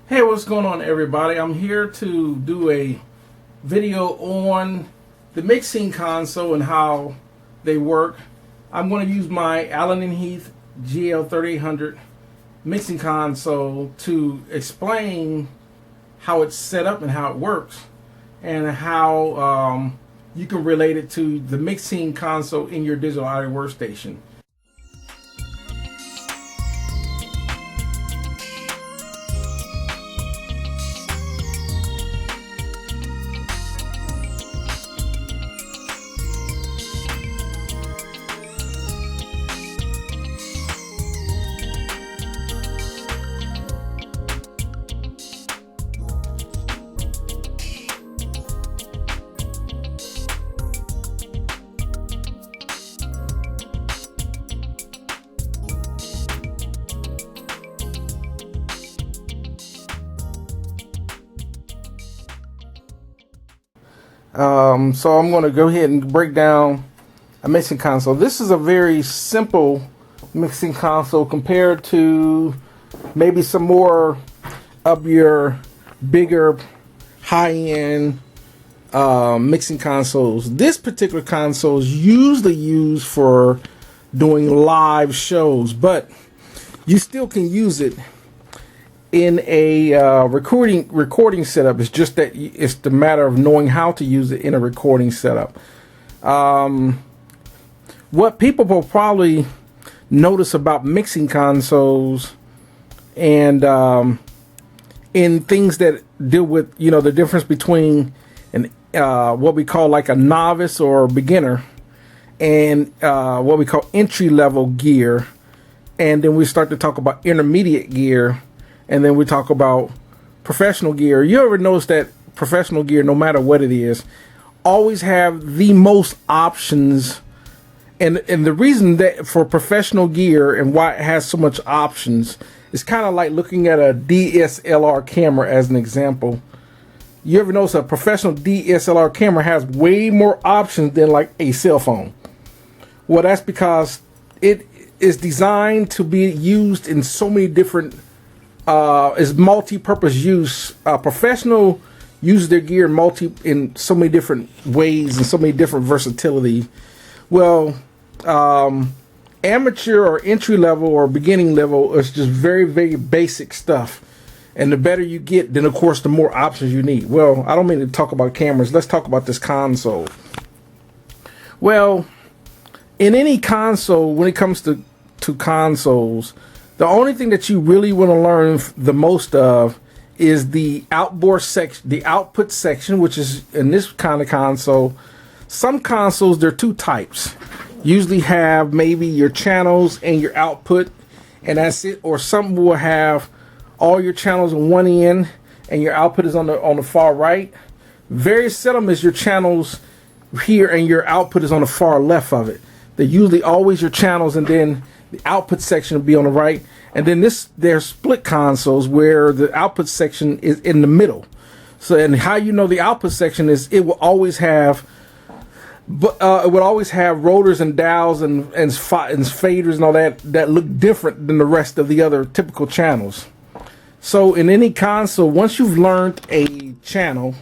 Hey, what's going on, everybody? I'm here to do a video on the mixing console and how they work. I'm going to use my Allen & Heath GL3800 mixing console to explain how it's set up and how it works, and how you can relate it to the mixing console in your digital audio workstation. So I'm going to go ahead and break down a mixing console. This is a very simple mixing console compared to maybe some more of your bigger high-end mixing consoles. This particular console is usually used for doing live shows, but you still can use it in a recording setup. It's just that it's the matter of knowing how to use it in a recording setup. What people will probably notice about mixing consoles and in things that deal with, you know, the difference between an what we call like a novice or beginner and what we call entry level gear, and then we start to talk about intermediate gear, and then we talk about professional gear. You ever notice that professional gear, no matter what it is, always have the most options? And the reason that for professional gear and why it has so much options is kind of like looking at a DSLR camera as an example. You ever notice a professional DSLR camera has way more options than like a cell phone? Well, that's because it is designed to be used in so many different is multi-purpose use. Professional use their gear in so many different ways and so many different versatility. Well, amateur or entry level or beginning level is just very, very basic stuff. And the better you get, then of course the more options you need. Well, I don't mean to talk about cameras. Let's talk about this console. Well, in any console, when it comes to consoles, the only thing that you really want to learn the most of is the outboard section, the output section, which is in this kind of console. Some consoles, there are two types. Usually have maybe your channels and your output, and that's it. Or some will have all your channels on one end and your output is on the far right. Very seldom is your channels here and your output is on the far left of it. They're usually always your channels, and then the output section will be on the right, and then there's split consoles where the output section is in the middle. So, and how you know the output section is, it will always have, it would always have rotors and dowels and faders and all that look different than the rest of the other typical channels. So in any console, once you've learned a channel,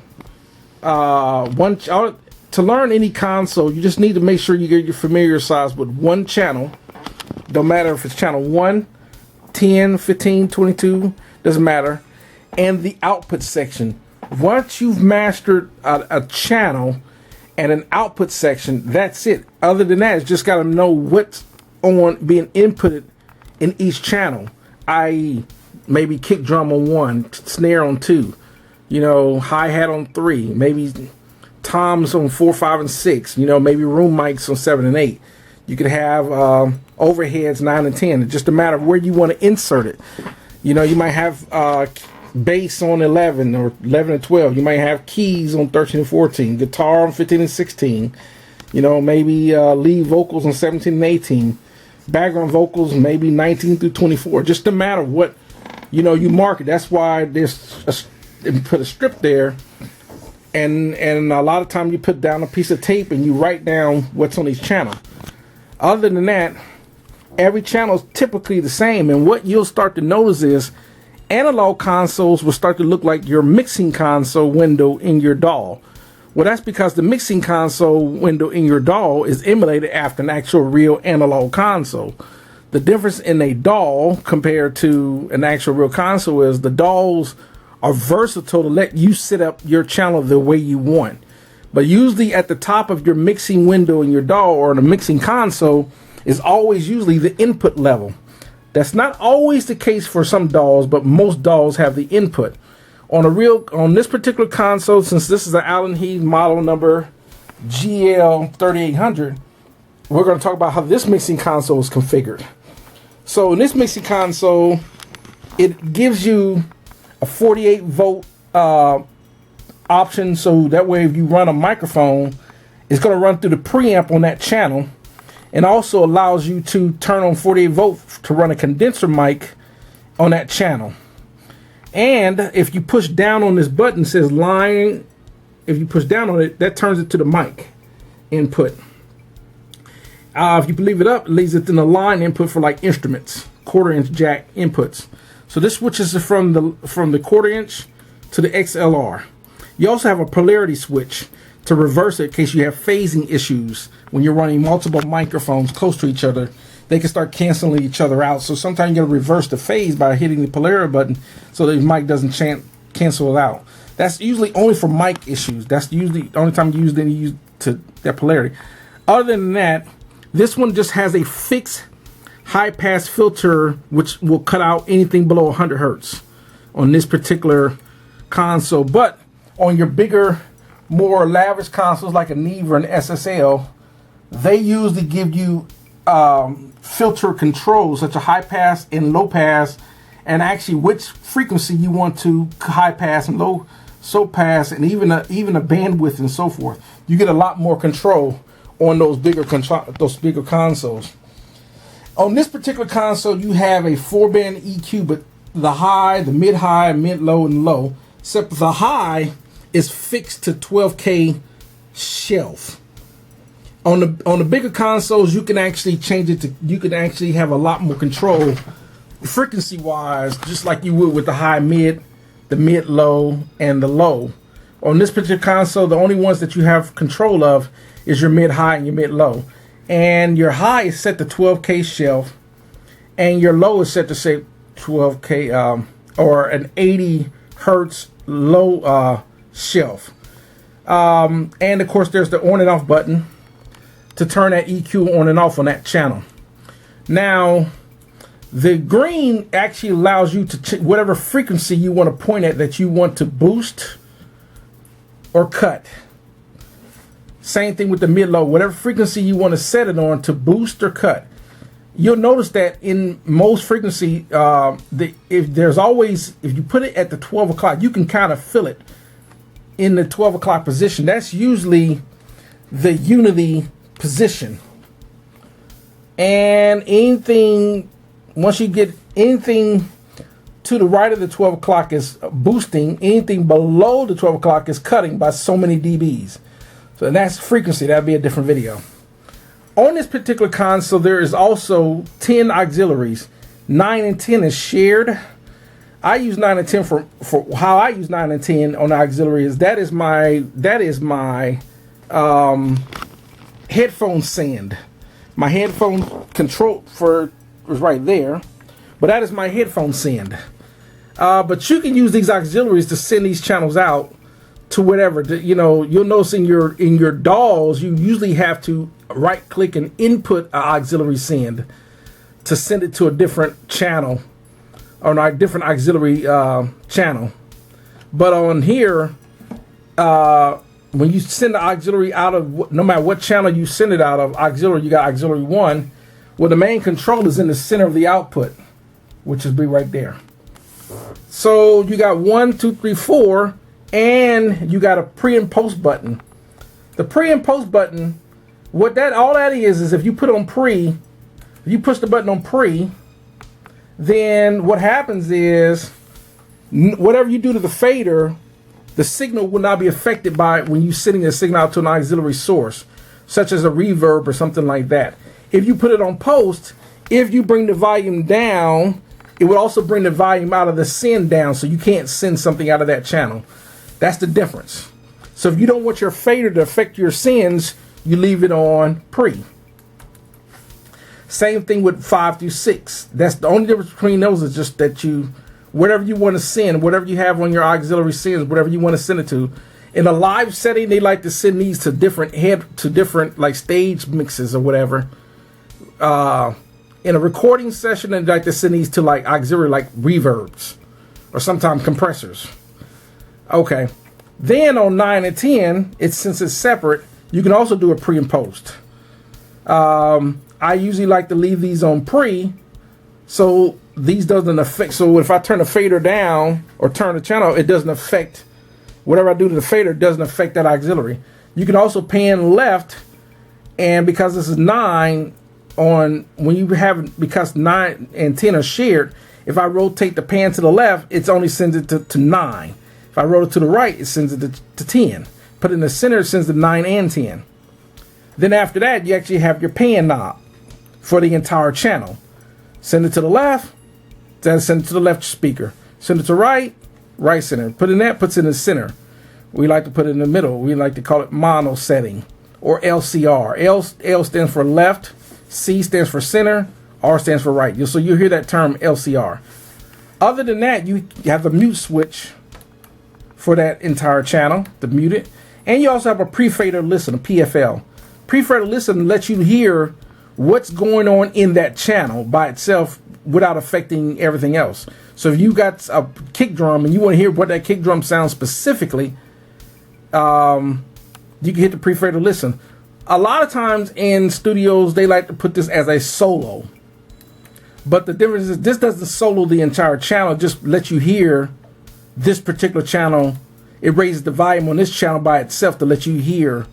to learn any console, you just need to make sure you're familiarized with one channel. Don't matter if it's channel 1, 10, 15, 22, doesn't matter. And the output section. Once you've mastered a channel and an output section, that's it. Other than that, it's just got to know what's being inputted in each channel, i.e. maybe kick drum on 1, snare on 2, you know, hi-hat on 3, maybe toms on 4, 5, and 6, you know, maybe room mics on 7 and 8. You could have overheads 9 and 10. It's just a matter of where you want to insert it. You know, you might have bass on 11 or 11 and 12. You might have keys on 13 and 14. Guitar on 15 and 16. You know, maybe lead vocals on 17 and 18. Background vocals maybe 19 through 24. Just a matter of what, you know, you mark it. That's why there's put a strip there. And a lot of time you put down a piece of tape and you write down what's on each channel. Other than that, every channel is typically the same, and what you'll start to notice is analog consoles will start to look like your mixing console window in your DAW. Well, that's because the mixing console window in your DAW is emulated after an actual real analog console. The difference in a DAW compared to an actual real console is the DAWs are versatile to let you set up your channel the way you want. But usually at the top of your mixing window in your DAW or in a mixing console is always usually the input level. That's not always the case for some DAWs, but most DAWs have the input. On this particular console, since this is an Allen Heath model number GL3800, we're going to talk about how this mixing console is configured. So in this mixing console, it gives you a 48 volt option, so that way if you run a microphone, it's going to run through the preamp on that channel, and also allows you to turn on 48 volt to run a condenser mic on that channel. And if you push down on this button, it says line, if you push down on it, that turns it to the mic input. If you leave it up, it leaves it in the line input for like instruments, 1/4 inch jack inputs. So this switches it from the 1/4 inch to the XLR. You also have a polarity switch to reverse it in case you have phasing issues when you're running multiple microphones close to each other. They can start canceling each other out. So sometimes you got to reverse the phase by hitting the polarity button so the mic doesn't cancel it out. That's usually only for mic issues. That's usually the only time you use that polarity. Other than that, this one just has a fixed high pass filter which will cut out anything below 100 hertz on this particular console. But on your bigger, more lavish consoles like a Neve or an SSL, they usually give you filter controls such as high pass and low pass, and actually which frequency you want to high pass and low pass, and even a bandwidth and so forth. You get a lot more control on those bigger consoles. On this particular console, you have a 4-band EQ, but the high, the mid-high, mid-low, and low, except the high is fixed to 12K shelf. On the bigger consoles, you can actually change it to, you can actually have a lot more control frequency wise, just like you would with the high mid, the mid low, and the low. On this particular console, the only ones that you have control of is your mid high and your mid low. And your high is set to 12K shelf, and your low is set to say 12K or an 80 hertz low shelf. And of course, there's the on and off button to turn that EQ on and off on that channel. Now, the green actually allows you to whatever frequency you want to point at that you want to boost or cut. Same thing with the mid-low, whatever frequency you want to set it on to boost or cut. You'll notice that in most frequency, if you put it at the 12 o'clock, you can kind of feel it in the 12 o'clock position. That's usually the unity position. And anything, once you get anything to the right of the 12 o'clock is boosting, anything below the 12 o'clock is cutting by so many dBs. So that's frequency. That'd be a different video. On this particular console, there is also 10 auxiliaries. 9 and 10 is shared. I use 9 and 10 for how I use 9 and 10 on the auxiliaries. That is my headphone send. My headphone control for was right there, but that is my headphone send. But you can use these auxiliaries to send these channels out to whatever. You'll notice in your DAWs, you usually have to right click and input an auxiliary send to send it to a different channel or a different auxiliary channel. But on here, when you send the auxiliary out of, no matter what channel you send it out of, auxiliary, you got auxiliary 1. Well, the main control is in the center of the output, which is be right there. So you got 1, 2, 3, 4, and you got a pre and post button. The pre and post button, all that is if you put on pre, if you push the button on pre, then what happens is whatever you do to the fader, the signal will not be affected by when you're sending a signal out to an auxiliary source, such as a reverb or something like that. If you put it on post, if you bring the volume down, it would also bring the volume out of the send down, so you can't send something out of that channel. That's the difference. So if you don't want your fader to affect your sends, you leave it on pre. Same thing with 5 through 6. That's the only difference between those, is just that you, whatever you want to send, whatever you have on your auxiliary sends, whatever you want to send it to. In a live setting, they like to send these to different like stage mixes or whatever. In a recording session, they like to send these to like auxiliary, like reverbs or sometimes compressors. Okay. Then on 9 and 10, since it's separate, you can also do a pre and post. I usually like to leave these on pre, so these doesn't affect. So if I turn the fader down or turn the channel, it doesn't affect whatever I do to the fader. Doesn't affect that auxiliary. You can also pan left, and because this is 9 on when you have, because 9 and 10 are shared. If I rotate the pan to the left, it's only sends it to 9. If I rotate to the right, it sends it to 10. Put it in the center, it sends to 9 and 10. Then after that, you actually have your pan knob for the entire channel. Send it to the left, then send it to the left speaker. Send it to right, right center. Put in that, puts it in the center. We like to put it in the middle. We like to call it mono setting, or LCR. L stands for left, C stands for center, R stands for right. So you'll hear that term LCR. Other than that, you have the mute switch for that entire channel, to mute it. And you also have a pre-fader listen, a PFL. Pre-fader listen lets you hear what's going on in that channel by itself without affecting everything else. So if you got a kick drum and you want to hear what that kick drum sounds specifically, you can hit the pre-fader listen. A lot of times in studios, they like to put this as a solo. But the difference is this doesn't solo the entire channel, it just lets you hear this particular channel. It raises the volume on this channel by itself to let you hear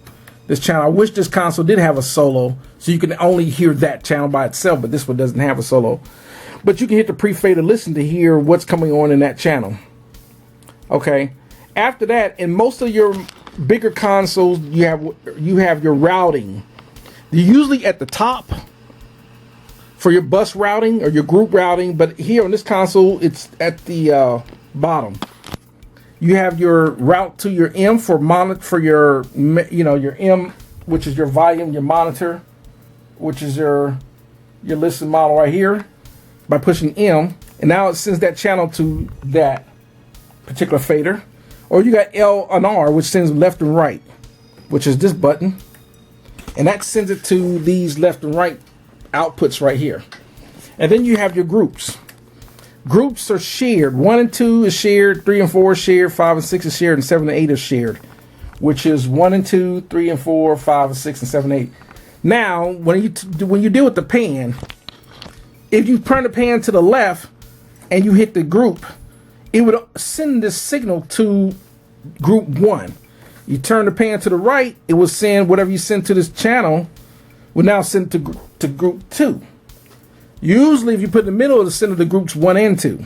this channel. I wish this console did have a solo, so you can only hear that channel by itself, but this one doesn't have a solo. But you can hit the pre-fader listen to hear what's coming on in that channel. Okay. After that, in most of your bigger consoles, you have your routing. They're usually at the top for your bus routing or your group routing, but here on this console, it's at the bottom. You have your route to your M for your your M, which is your volume, your monitor, which is your listen model right here, by pushing M, and now it sends that channel to that particular fader. Or you got L and R, which sends left and right, which is this button, and that sends it to these left and right outputs right here. And then you have your groups. Groups are shared. 1 and 2 is shared, 3 and 4 is shared, 5 and 6 is shared, and 7 and 8 is shared, which is 1 and 2, 3 and 4, 5 and 6, and 7 and 8. Now, when you deal with the pan, if you turn the pan to the left and you hit the group, it would send this signal to group 1. You turn the pan to the right, it will send whatever you send to this channel, will now send to group 2. Usually, if you put in the middle, it'll send to the groups 1 and 2.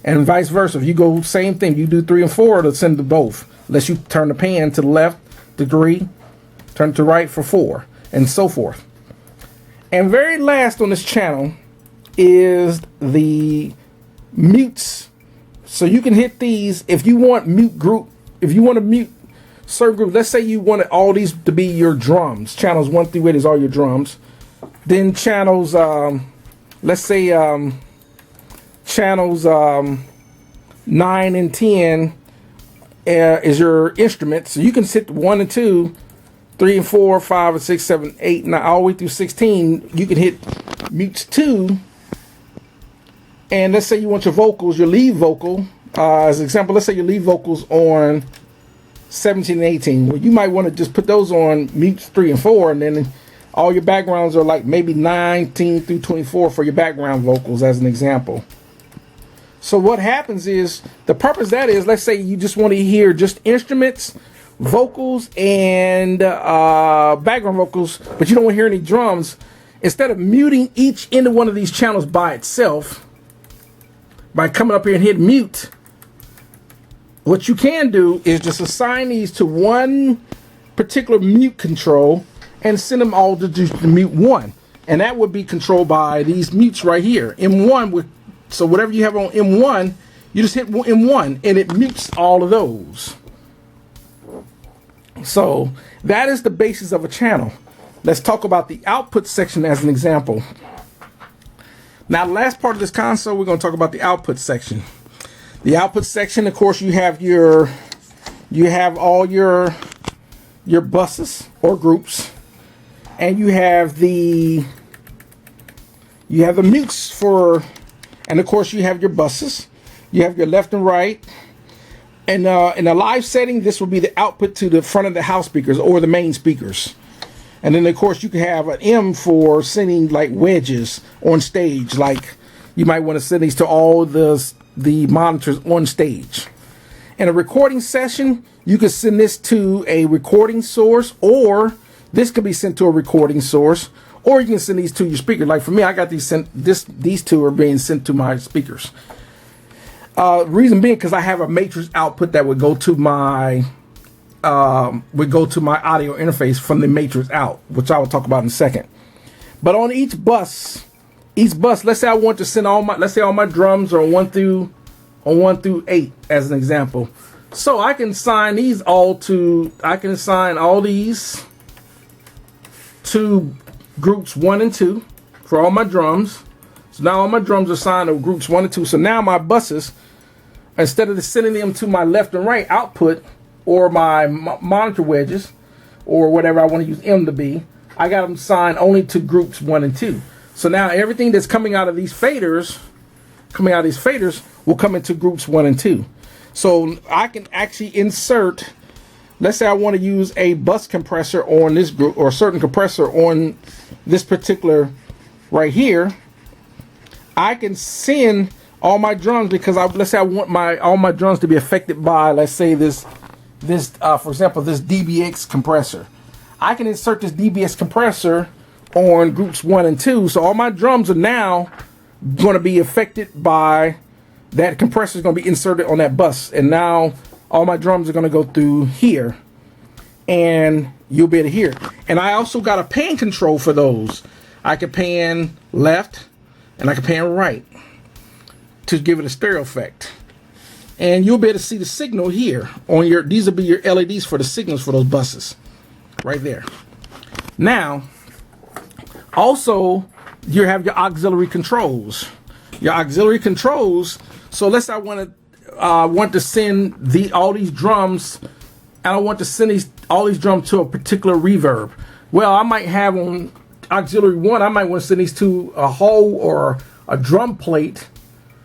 And vice versa. If you go same thing, you do 3 and 4, it'll send to both. Unless you turn the pan to the left to 3, turn it to right for 4, and so forth. And very last on this channel is the mutes. So you can hit these if you want mute group. If you want to mute certain groups, let's say you wanted all these to be your drums. Channels 1 through 8 is all your drums. Then channels, let's say channels 9 and 10 is your instrument. So you can hit 1 and 2, 3 and 4, 5 and 6, 7, 8, 9, all the way through 16. You can hit mutes 2. And let's say you want your vocals, your lead vocal, as an example, let's say your lead vocals on 17 and 18. Well, you might want to just put those on mutes 3 and 4, and then all your backgrounds are like maybe 19 through 24 for your background vocals, as an example. So what happens is, the purpose of that is, let's say you just want to hear just instruments, vocals, and background vocals, but you don't want to hear any drums. Instead of muting each end of one of these channels by itself, by coming up here and hit mute, what you can do is just assign these to one particular mute control and send them all to mute 1. And that would be controlled by these mutes right here. M1 would So whatever you have on M1, you just hit M1 and it mutes all of those. So that is the basis of a channel. Let's talk about the output section as an example. Now, the last part of this console, we're going to talk about the output section. The output section, of course, you have all your buses or groups, and you have the mutes for, and of course you have your buses. You have your left and right. And in a live setting, this will be the output to the front of the house speakers or the main speakers. And then, of course, you can have an M for sending like wedges on stage. Like you might want to send these to all the monitors on stage. In a recording session, you can send this to a recording source, or this could be sent to a recording source, or you can send these to your speaker. Like for me, I got these sent. These two are being sent to my speakers. Reason being because I have a matrix output that would go to my audio interface from the matrix out, which I will talk about in a second. But on each bus, let's say I want to send all my drums are on 1 through 8 as an example. So I can assign all these to groups 1 and 2 for all my drums. So now all my drums are assigned to groups 1 and 2. So now my buses, instead of sending them to my left and right output or my monitor wedges or whatever I want to use M to be, I got them assigned only to groups 1 and 2. So now everything that's coming out of these faders, will come into groups 1 and 2. So I can actually insert, let's say I want to use a bus compressor on this group or a certain compressor on this particular right here. I can send all my drums because let's say I want all my drums to be affected by, let's say this for example, this DBX compressor. I can insert this DBX compressor on groups 1 and 2. So all my drums are now going to be affected by that compressor is going to be inserted on that bus. And now all my drums are going to go through here. And you'll be able to hear it. And I also got a pan control for those. I can pan left and I can pan right to give it a stereo effect. And you'll be able to see the signal here on these will be your LEDs for the signals for those buses right there. Now, also, you have your auxiliary controls. Your auxiliary controls. So let's say I want to send all these drums, and I want to send all these drums to a particular reverb. Well, I might have on auxiliary 1, I might want to send these to a hole or a drum plate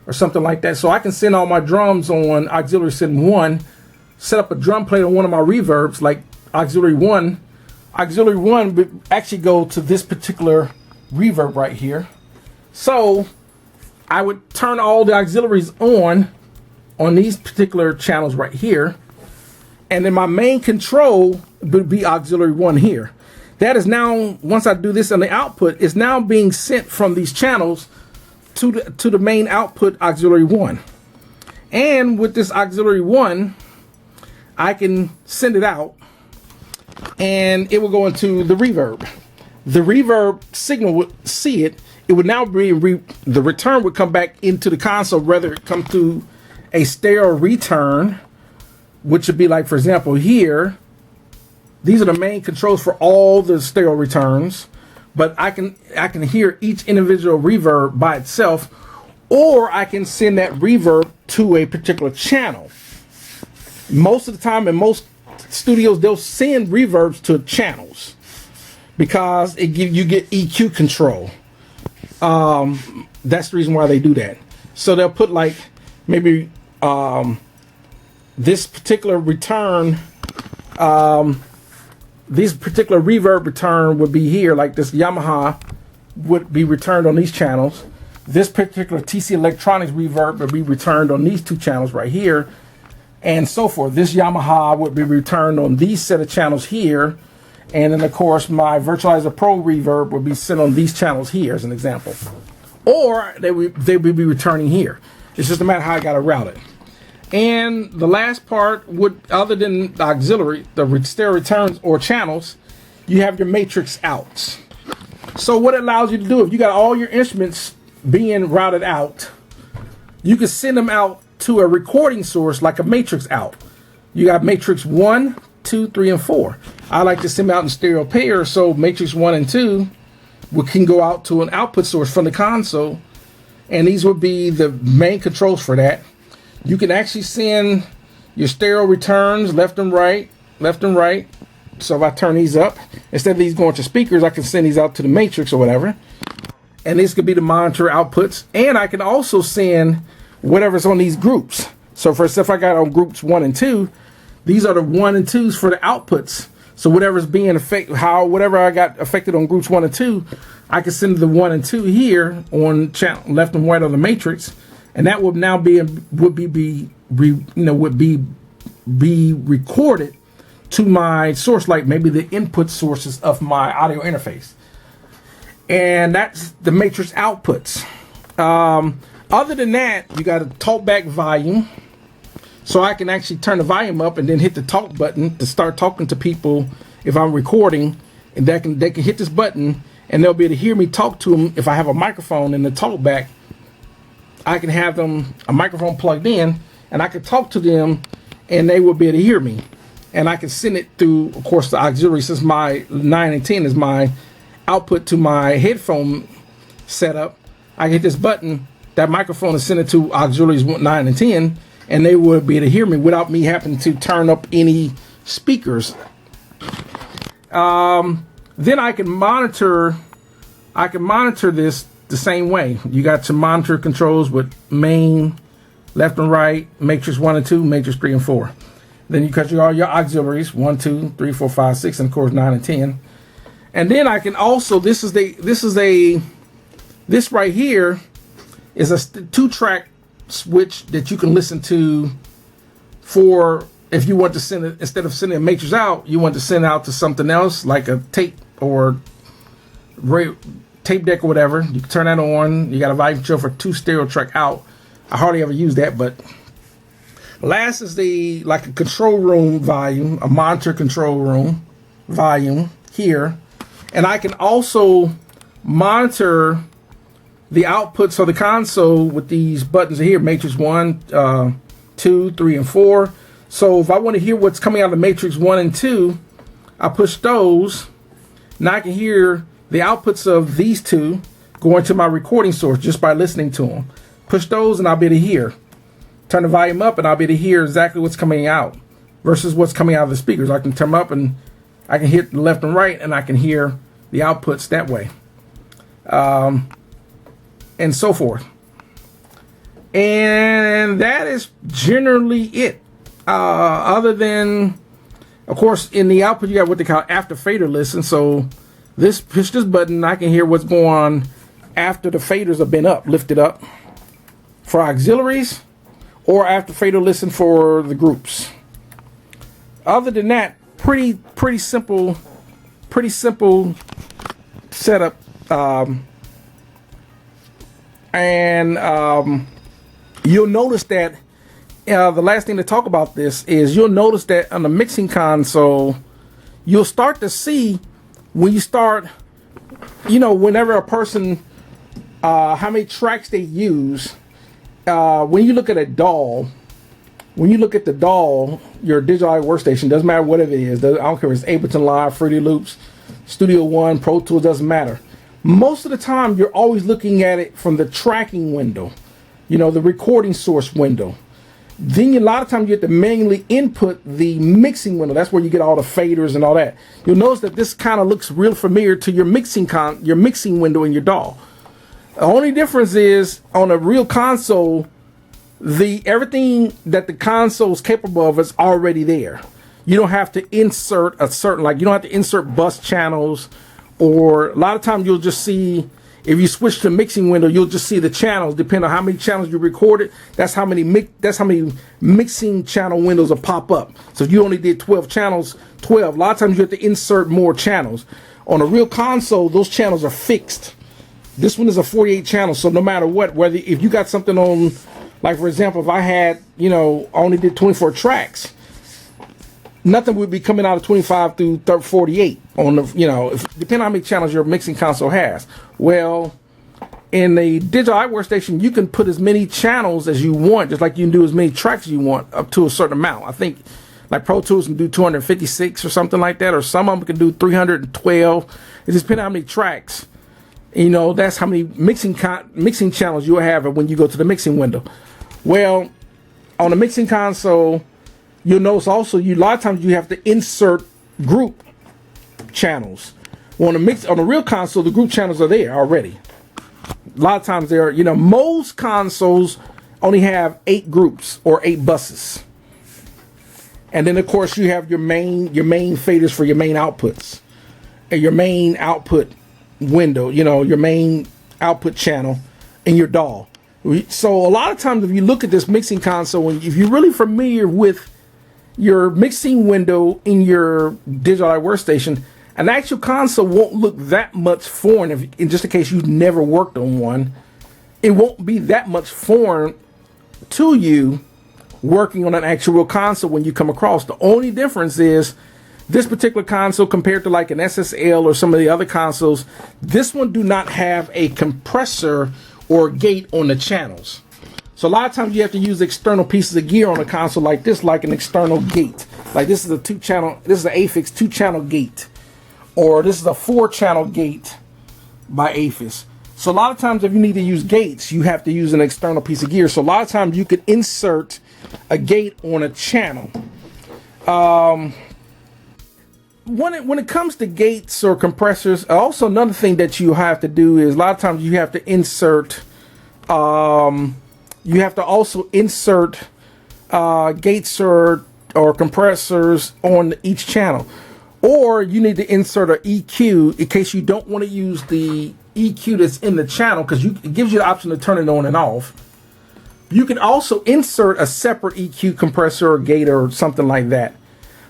or something like that. So I can send all my drums on auxiliary send 1, set up a drum plate on one of my reverbs like auxiliary 1. Auxiliary 1 would actually go to this particular reverb right here. So I would turn all the auxiliaries on these particular channels right here. And then my main control would be auxiliary 1 here. That is now, once I do this on the output, is now being sent from these channels to the main output auxiliary 1. And with this auxiliary 1, I can send it out and it will go into the reverb. The reverb signal would see it. It would now be the return would come back into the console, whether it come through a stereo return, which would be like, for example, here. These are the main controls for all the stereo returns, but I can hear each individual reverb by itself, or I can send that reverb to a particular channel. Most of the time in most studios, they'll send reverbs to channels because you get EQ control. That's the reason why they do that. So they'll put like maybe this particular return, this particular reverb return would be here, like this Yamaha would be returned on these channels. This particular TC Electronics reverb would be returned on these two channels right here, and so forth. This Yamaha would be returned on these set of channels here, and then of course my Virtualizer Pro reverb would be sent on these channels here as an example. Or they would be returning here. It's just a matter how I got to route it. And the last part would, other than the auxiliary, the stereo returns or channels, you have your matrix outs. So what it allows you to do, if you got all your instruments being routed out, you can send them out to a recording source like a matrix out. You got matrix 1, 2, 3, and 4. I like to send them out in stereo pair, so matrix 1 and 2 can go out to an output source from the console, and these would be the main controls for that. You can actually send your stereo returns left and right, left and right. So if I turn these up, instead of these going to speakers, I can send these out to the matrix or whatever. And this could be the monitor outputs. And I can also send whatever's on these groups. So for stuff I got on groups 1 and 2, these are the 1 and 2s for the outputs. So whatever's being affected, whatever I got affected on groups 1 and 2, I can send the 1 and 2 here on channel left and right on the matrix, and that would now be recorded to my source, like maybe the input sources of my audio interface. And that's the matrix outputs. Other than that, you got a talkback volume. So I can actually turn the volume up and then hit the talk button to start talking to people if I'm recording. And they can hit this button and they'll be able to hear me talk to them. If I have a microphone in the talkback, I can have them a microphone plugged in and I can talk to them and they will be able to hear me. And I can send it through, of course, the auxiliary, since my 9 and 10 is my output to my headphone setup. I hit this button, that microphone is sent it to auxiliaries 9 and 10, and they will be able to hear me without me having to turn up any speakers. Then I can monitor this the same way. You got your monitor controls with main, left and right, matrix 1 and 2, matrix 3 and 4. Then you got all your auxiliaries 1, 2, 3, 4, 5, 6, and of course 9 and 10. And then I can also, this right here is a 2-track switch that you can listen to for, if you want to send it, instead of sending a matrix out, you want to send out to something else like a tape or tape deck or whatever. You can turn that on. You got a volume control for 2 stereo track out. I hardly ever use that, but last is like a control room volume, a monitor control room volume here. And I can also monitor the outputs of the console with these buttons here, matrix 1, 2, 3, and 4. So if I want to hear what's coming out of matrix 1 and 2, I push those. Now I can hear the outputs of these two going to my recording source just by listening to them. Push those and I'll be able to hear. Turn the volume up and I'll be able to hear exactly what's coming out versus what's coming out of the speakers. I can turn them up and I can hit left and right and I can hear the outputs that way. And so forth. And that is generally it. Other than, of course, in the output, you got what they call after fader listen. So push this button, I can hear what's going on after the faders have been lifted up for auxiliaries, or after fader listen for the groups. Other than that, pretty simple setup. You'll notice that the last thing to talk about this is you'll notice that on the mixing console, you'll start to see when you start, whenever a person, how many tracks they use. When you look at a DAW, your digital audio workstation, doesn't matter what it is. I don't care if it's Ableton Live, Fruity Loops, Studio One, Pro Tools, doesn't matter. Most of the time, you're always looking at it from the tracking window, the recording source window. Then a lot of times you have to manually input the mixing window. That's where you get all the faders and all that. You'll notice that this kind of looks real familiar to your mixing window in your DAW. The only difference is on a real console, everything that the console is capable of is already there. You don't have to insert you don't have to insert bus channels, or a lot of times you'll just see, if you switch to mixing window, you'll just see the channels. Depending on how many channels you recorded, that's how many mixing channel windows will pop up. So if you only did 12 channels, 12. A lot of times you have to insert more channels. On a real console, those channels are fixed. This one is a 48 channel, so no matter what, if you got something on, like for example, if I had, only did 24 tracks, nothing would be coming out of 25 through 48 on the, depending on how many channels your mixing console has. Well, In a digital audio workstation, you can put as many channels as you want, just like you can do as many tracks as you want up to a certain amount. I think like Pro Tools can do 256 or something like that, or some of them can do 312. It just depends on how many tracks. You know, that's how many mixing channels you'll have when you go to the mixing window. Well, on the mixing console, you'll notice also a lot of times you have to insert group channels. Well, on the real console, the group channels are there already. A lot of times they're, you know, most consoles only have 8 groups or 8 buses. And then of course you have your main faders for your main outputs. And your main output window, you know, your main output channel in your DAW. So a lot of times if you look at this mixing console, and if you're really familiar with your mixing window in your digital audio workstation, an actual console won't look that much foreign. Just in case you've never worked on one, it won't be that much foreign to you working on an actual console when you come across. The only difference is this particular console compared to like an SSL or some of the other consoles, this one do not have a compressor or gate on the channels. So a lot of times you have to use external pieces of gear on a console like this, like an external gate. Like this is a 2-channel, this is an Aphix 2-channel gate. Or this is a 4-channel gate by Aphis. So a lot of times if you need to use gates, you have to use an external piece of gear. So a lot of times you could insert a gate on a channel. When it comes to gates or compressors, also another thing that you have to do is a lot of times you have to insert, you have to also insert gates or compressors on each channel. Or you need to insert an EQ in case you don't want to use the EQ that's in the channel, because it gives you the option to turn it on and off. You can also insert a separate EQ compressor or gate or something like that.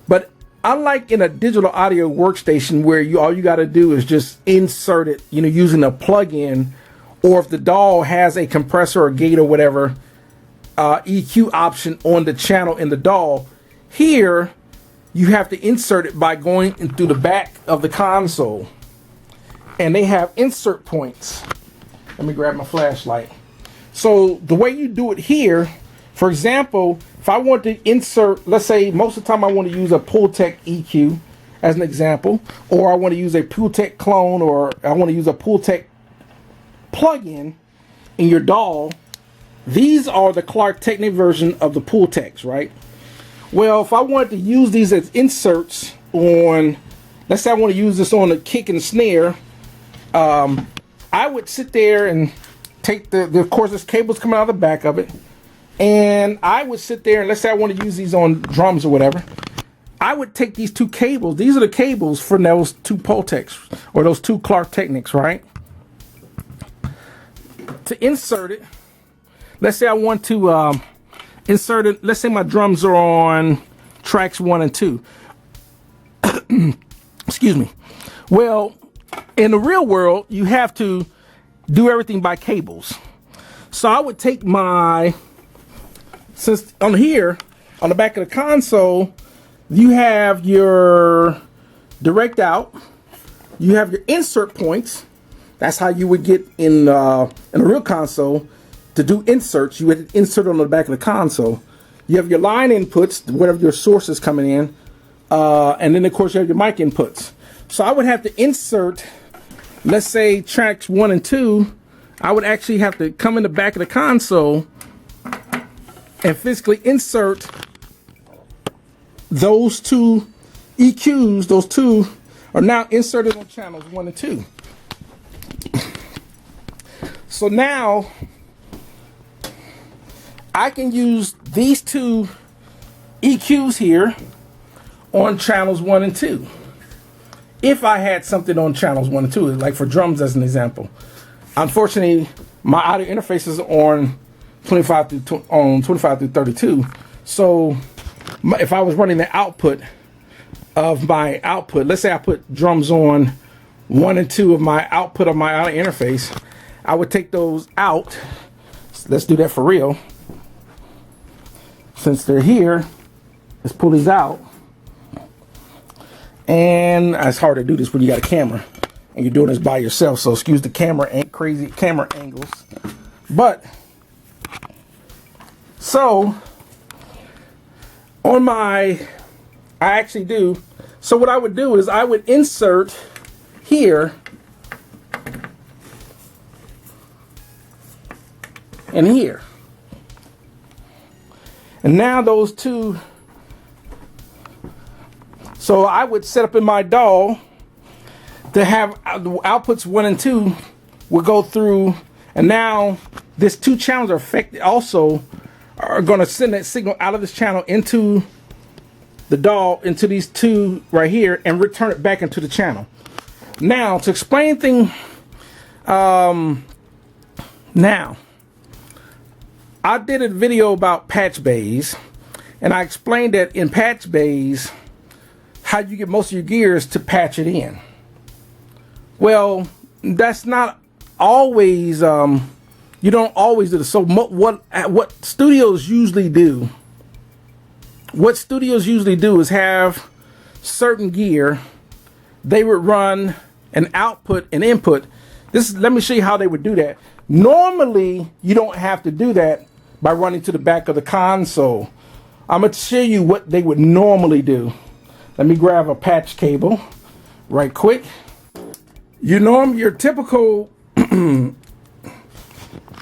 But unlike in a digital audio workstation where all you got to do is just insert it, you know, using a plug-in, or if the DAW has a compressor or gate or whatever EQ option on the channel in the DAW, here you have to insert it by going through the back of the console. And they have insert points. Let me grab my flashlight. So the way you do it here, for example, if I want to insert, let's say most of the time I want to use a Pultec EQ as an example, or I want to use a Pultec clone, or I want to use a Pultec plug-in in your DAW. These are the Clark Technic version of the Pultecs, right? Well, if I wanted to use these as inserts on, let's say I want to use this on a kick and snare, I would sit there and take of course, this cable's coming out of the back of it, and I would sit there and let's say I want to use these on drums or whatever. I would take these 2 cables. These are the cables for those 2 Pultecs or those 2 Clark Technics, right? To insert it, let's say I want to insert it. Let's say my drums are on tracks 1 and 2. Excuse me. Well, in the real world, you have to do everything by cables. So I would take since on here, on the back of the console, you have your direct out, you have your insert points. That's how you would get in a real console. To do inserts, you would insert on the back of the console. You have your line inputs, whatever your source is coming in, and then of course you have your mic inputs. So I would have to insert, let's say tracks 1 and 2. I would actually have to come in the back of the console and physically insert those 2 EQs. Those 2 are now inserted on channels 1 and 2. So now I can use these 2 EQs here on channels 1 and 2. If I had something on channels 1 and 2, like for drums as an example. Unfortunately, my audio interface is on 25 through 32. So if I was running the output of my output, let's say I put drums on 1 and 2 of my output of my audio interface, I would take those out. Let's do that for real. Since they're here, let's pull these out. And it's hard to do this when you got a camera. and you're doing this by yourself. So excuse the crazy camera angles. But so on my, I actually do. So what I would do is I would insert here and here. And now those two, so I would set up in my DAW to have the outputs 1 and 2 will go through, and now this 2 channels are affected, also are going to send that signal out of this channel into the DAW, into these 2 right here, and return it back into the channel. Now to explain things, now I did a video about patch bays, and I explained that in patch bays how you get most of your gears to patch it in. Well, that's not always, you don't always do this. So what studios usually do, is have certain gear. They would run an output and input. Let me show you how they would do that. Normally, you don't have to do that by running to the back of the console. I'm going to show you what they would normally do. Let me grab a patch cable right quick. Your typical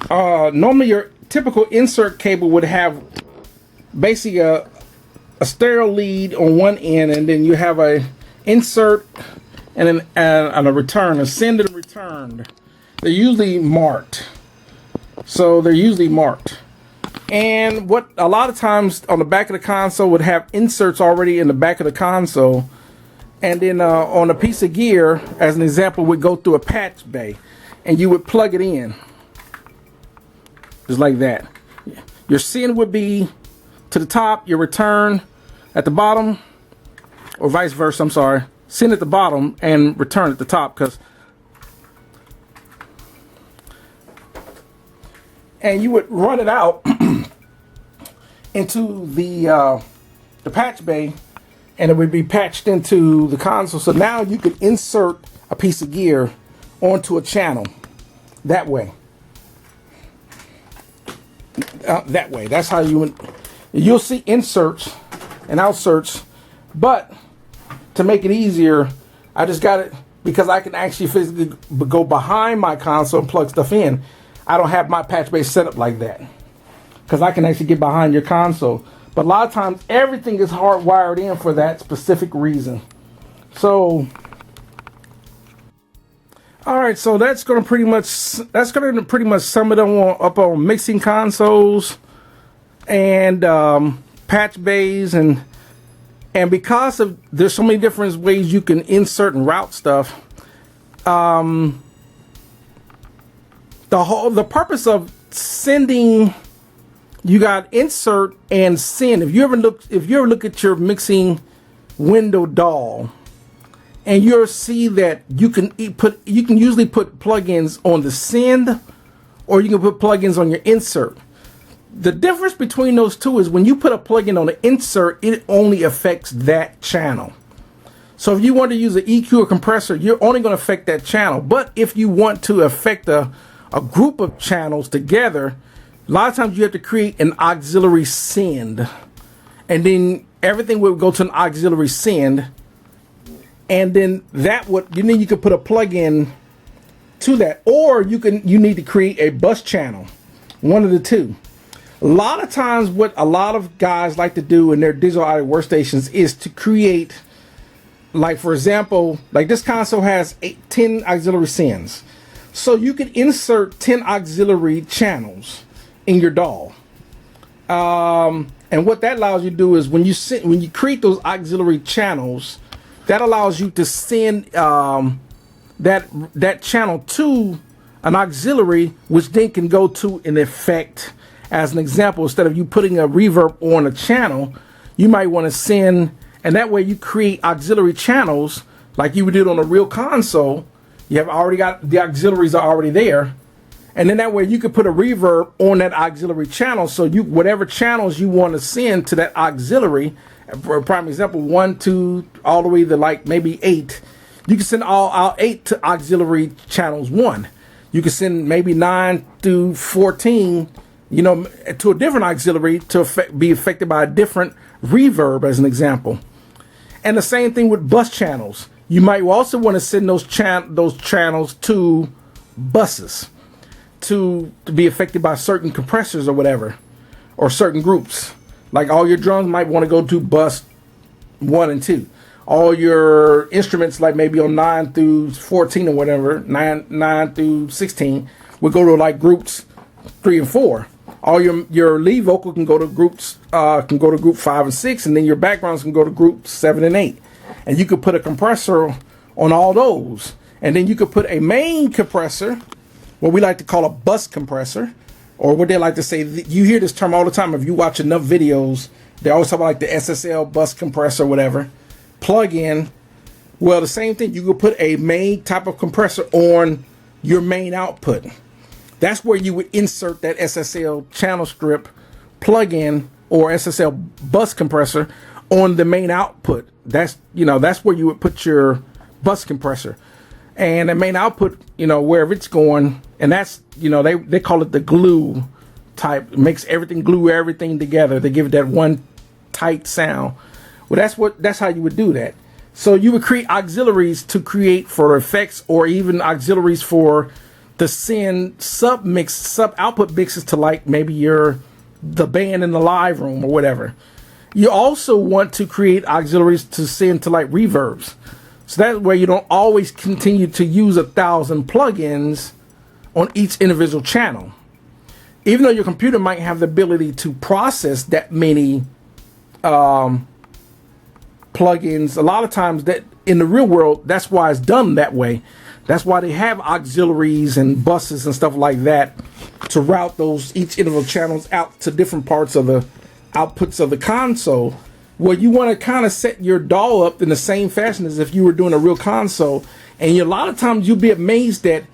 normally your typical insert cable would have basically a stereo lead on one end, and then you have a insert and a return, a send and return. They're usually marked. And what a lot of times on the back of the console would have inserts already in the back of the console, and then on a piece of gear, as an example, would go through a patch bay, and you would plug it in just like that. Your send would be to the top, your return at the bottom, or vice versa. I'm sorry, send at the bottom and return at the top, and you would run it out into the patch bay, and it would be patched into the console. So now you could insert a piece of gear onto a channel that way. That's how you'll see inserts and outserts. But to make it easier, I just got it because I can actually physically go behind my console and plug stuff in. I don't have my patch bay set up like that because I can actually get behind your console. But a lot of times everything is hardwired in for that specific reason. So, all right, so that's going to pretty much sum it up on mixing consoles and patch bays, and because of there's so many different ways you can insert and route stuff. The purpose of sending, you got insert and send. If you ever look at your mixing window DAW, and you'll see that you can usually put plugins on the send, or you can put plugins on your insert. The difference between those two is when you put a plugin on the insert, it only affects that channel. So if you want to use an EQ or compressor, you're only going to affect that channel. But if you want to affect a group of channels together, a lot of times you have to create an auxiliary send, and then everything will go to an auxiliary send, and then you could put a plug-in to that, or you need to create a bus channel, one of the two. A lot of times what a lot of guys like to do in their digital audio workstations is to create, like for example, like this console has 10 auxiliary sends. So you can insert 10 auxiliary channels in your DAW. And what that allows you to do is when you create those auxiliary channels, that allows you to send that channel to an auxiliary, which then can go to an effect. As an example, instead of you putting a reverb on a channel, you might want to send, and that way you create auxiliary channels like you would do on a real console. You have already got the auxiliaries are already there, and then that way you could put a reverb on that auxiliary channel. So whatever channels you want to send to that auxiliary, for a prime example, 1, 2, all the way to like maybe 8, You can send all 8 to auxiliary channels 1. You can send maybe 9 through 14, to a different auxiliary to be affected by a different reverb, as an example. And the same thing with bus channels. You might also want to send those channels to buses to be affected by certain compressors or whatever, or certain groups. Like all your drums might want to go to bus 1 and 2. All your instruments, like maybe on 9 through 14 or whatever, 9 through 16, would go to like groups 3 and 4. All your lead vocal can go to group 5 and 6, and then your backgrounds can go to group 7 and 8. And you could put a compressor on all those, and then you could put a main compressor, what we like to call a bus compressor, or what they like to say. You hear this term all the time if you watch enough videos. They always talk about like the SSL bus compressor or whatever. Plug in. Well, the same thing. You could put a main type of compressor on your main output. That's where you would insert that SSL channel strip plug-in or SSL bus compressor on the main output. That's where you would put your bus compressor. And the main output, wherever it's going, and that's, they call it the glue type. It makes glue everything together. They give it that one tight sound. Well, that's how you would do that. So you would create auxiliaries to create for effects, or even auxiliaries for to send sub output mixes to, like maybe the band in the live room or whatever. You also want to create auxiliaries to send to like reverbs. So that way you don't always continue to use 1,000 plugins on each individual channel. Even though your computer might have the ability to process that many plugins, a lot of times that in the real world, that's why it's done that way. That's why they have auxiliaries and buses and stuff like that to route each individual channels out to different parts of the outputs of the console. Well, you want to kind of set your DAW up in the same fashion as if you were doing a real console. And a lot of times you'll be amazed that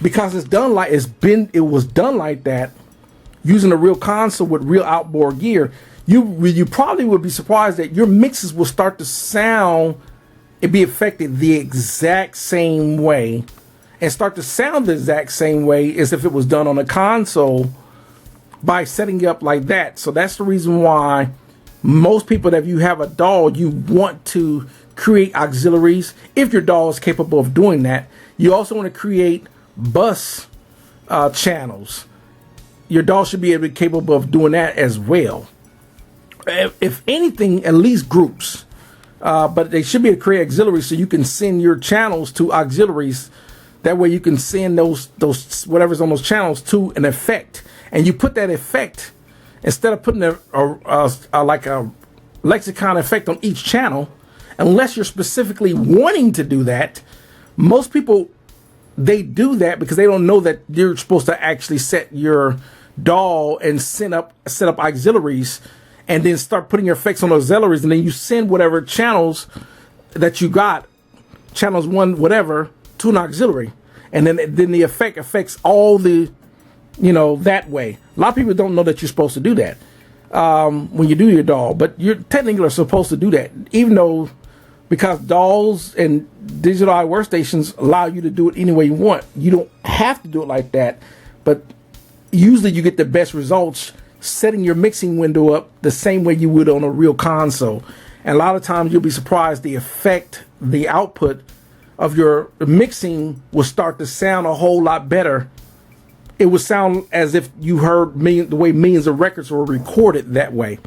because it was done like that, using a real console with real outboard gear, you probably would be surprised that your mixes will start to sound and be affected the exact same way, and start to sound the exact same way as if it was done on a console by setting it up like that. So that's the reason why most people, that if you have a DAW, you want to create auxiliaries if your DAW is capable of doing that. You also want to create bus channels. Your DAW should be capable of doing that as well. If anything, at least groups. But they should be able to create auxiliaries so you can send your channels to auxiliaries. That way you can send those whatever's on those channels to an effect. And you put that effect, instead of putting like a lexicon effect on each channel, unless you're specifically wanting to do that. Most people, they do that because they don't know that you're supposed to actually set your DAW and set up auxiliaries, and then start putting your effects on those auxiliaries, and then you send whatever channels that you got, channels 1 whatever, to an auxiliary, and then the effect affects all the, that way. A lot of people don't know that you're supposed to do that when you do your DAW, but you're technically supposed to do that, even though, because DAWs and digital audio workstations allow you to do it any way you want. You don't have to do it like that, but usually you get the best results setting your mixing window up the same way you would on a real console. And a lot of times you'll be surprised the output of your mixing will start to sound a whole lot better. It would sound as if you heard the way millions of records were recorded that way.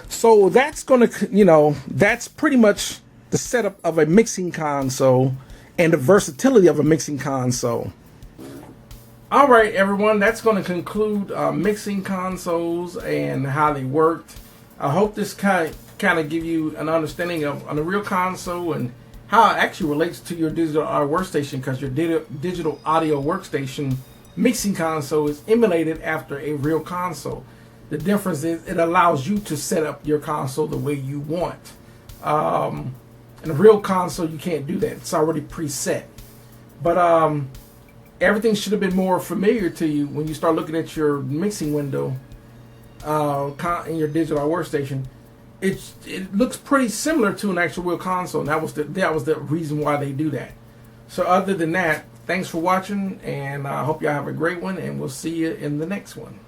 So that's that's pretty much the setup of a mixing console and the versatility of a mixing console. All right, everyone, that's going to conclude mixing consoles and how they worked. I hope this kind of give you an understanding of on a real console and how it actually relates to your digital audio workstation, because your digital audio workstation mixing console is emulated after a real console. The difference is it allows you to set up your console the way you want. In a real console, you can't do that. It's already preset. But everything should have been more familiar to you when you start looking at your mixing window in your digital workstation. it looks pretty similar to an actual real console. And that was the reason why they do that. So other than that, thanks for watching, and I hope y'all have a great one, and we'll see you in the next one.